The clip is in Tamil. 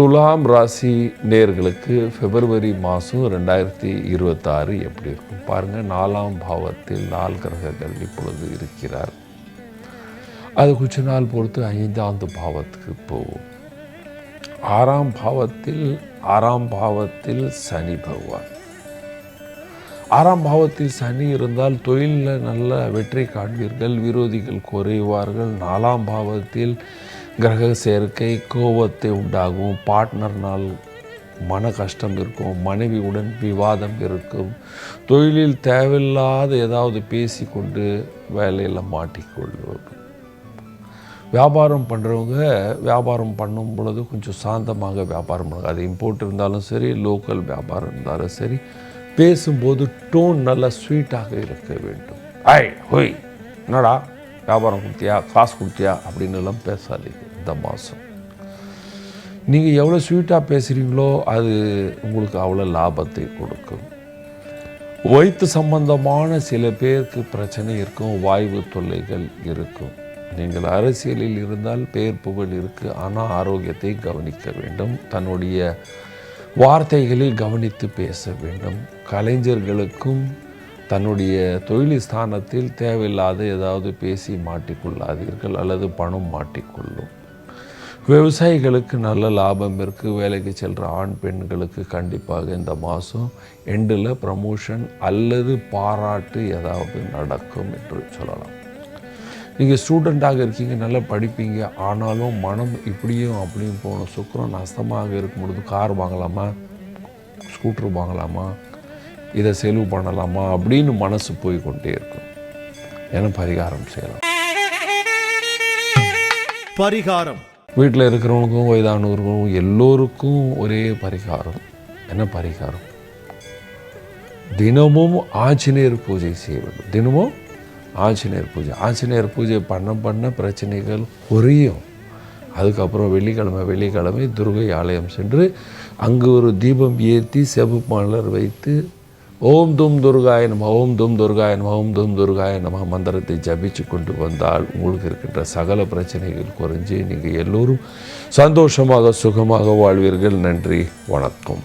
துலாம் ராசி நேயர்களுக்கு பிப்ரவரி மாதம் 2026 எப்படி இருக்கும் பாருங்கள். 4ஆம் பாவத்தில் 4 கிரகங்கள் இப்பொழுது இருக்கிறார். அது கொஞ்ச நாள் பொறுத்து 5ஆம் பாவத்துக்கு போகும். 6ஆம் பாவத்தில் சனி பகவான். 6ஆம் பாவத்தில் சனி இருந்தால் தொழிலில் நல்ல வெற்றி காண்பீர்கள், விரோதிகள் குறைவார்கள். 4ஆம் பாவத்தில் கிரக சேர்க்கை கோபத்தை உண்டாகும், பார்ட்னர்னால் மன கஷ்டம் இருக்கும், மனைவியுடன் விவாதம் இருக்கும், தொழிலில் தேவையில்லாத ஏதாவது பேசி கொண்டு வேலையில் மாட்டிக்கொள்வோம். வியாபாரம் பண்ணுறவங்க வியாபாரம் பண்ணும் பொழுது கொஞ்சம் சாந்தமாக வியாபாரம் பண்ணுங்க. அது இம்போர்ட் இருந்தாலும் சரி, லோக்கல் வியாபாரம் இருந்தாலும் சரி, பேசும்போது டோன் நல்லா ஸ்வீட்டாக இருக்க வேண்டும். ஹொய் என்னடா வியாபாரம் கொடுத்தியா, காசு கொடுத்தியா அப்படின்னு எல்லாம் பேசாதீங்க. இந்த மாதம் நீங்கள் எவ்வளோ ஸ்வீட்டாக பேசுகிறீங்களோ அது உங்களுக்கு அவ்வளோ லாபத்தை கொடுக்கும். வயிற்று சம்பந்தமான சில பேருக்கு பிரச்சனை இருக்கும், வாய்வு தொல்லைகள் இருக்கும். நீங்கள் அரசியலில் இருந்தால் பெயர் புகழ் இருக்குது, ஆனால் ஆரோக்கியத்தை கவனிக்க வேண்டும். தன்னுடைய வார்த்தைகளில் கவனித்து பேச வேண்டும். கலைஞர்களுக்கும் தன்னுடைய தொழில் ஸ்தானத்தில் தேவையில்லாத ஏதாவது பேசி மாட்டிக்கொள்ளாதீர்கள், அல்லது பணம் மாட்டிக்கொள்ளும். விவசாயிகளுக்கு நல்ல லாபம் இருக்குது. வேலைக்கு செல்கிற ஆண் பெண்களுக்கு கண்டிப்பாக இந்த மாதம் எண்டில் ப்ரமோஷன் அல்லது பாராட்டு ஏதாவது நடக்கும் என்று சொல்லலாம். நீங்கள் ஸ்டூடெண்ட்டாக இருக்கீங்க, நல்லா படிப்பீங்க, ஆனாலும் மனம் இப்படியும் அப்படியும் போகணும். சுக்கிரன் அஸ்தமாக இருக்கும் பொழுது கார் வாங்கலாமா, ஸ்கூட்டர் வாங்கலாமா, இதை செலவு பண்ணலாமா அப்படின்னு மனசு போய்கொண்டே இருக்கும். என பரிகாரம் செய்யலாம். பரிகாரம் வீட்டில் இருக்கிறவங்களுக்கும் வயதானவர்களுக்கும் எல்லோருக்கும் ஒரே பரிகாரம். என்ன பரிகாரம்? தினமும் ஆஞ்சநேயர் பூஜை செய்ய வேண்டும். தினமும் ஆஞ்சநேயர் பூஜை. ஆஞ்சநேயர் பூஜை பண்ண பிரச்சனைகள் குறையும். அதுக்கப்புறம் வெள்ளிக்கிழமை துர்கை ஆலயம் சென்று அங்கு ஒரு தீபம் ஏற்றி செவப்பு மலர் வைத்து ஓம் தும் துர்காய நம, ஓம் தும் துர்காய நம, ஓம் தும் துர்காய நம மந்திரத்தை ஜபிச்சு கொண்டு வந்தால் உங்களுக்கு இருக்கின்ற சகல பிரச்சனைகள் குறைஞ்சி நீங்கள் எல்லோரும் சந்தோஷமாக சுகமாக வாழ்வீர்கள். நன்றி, வணக்கம்.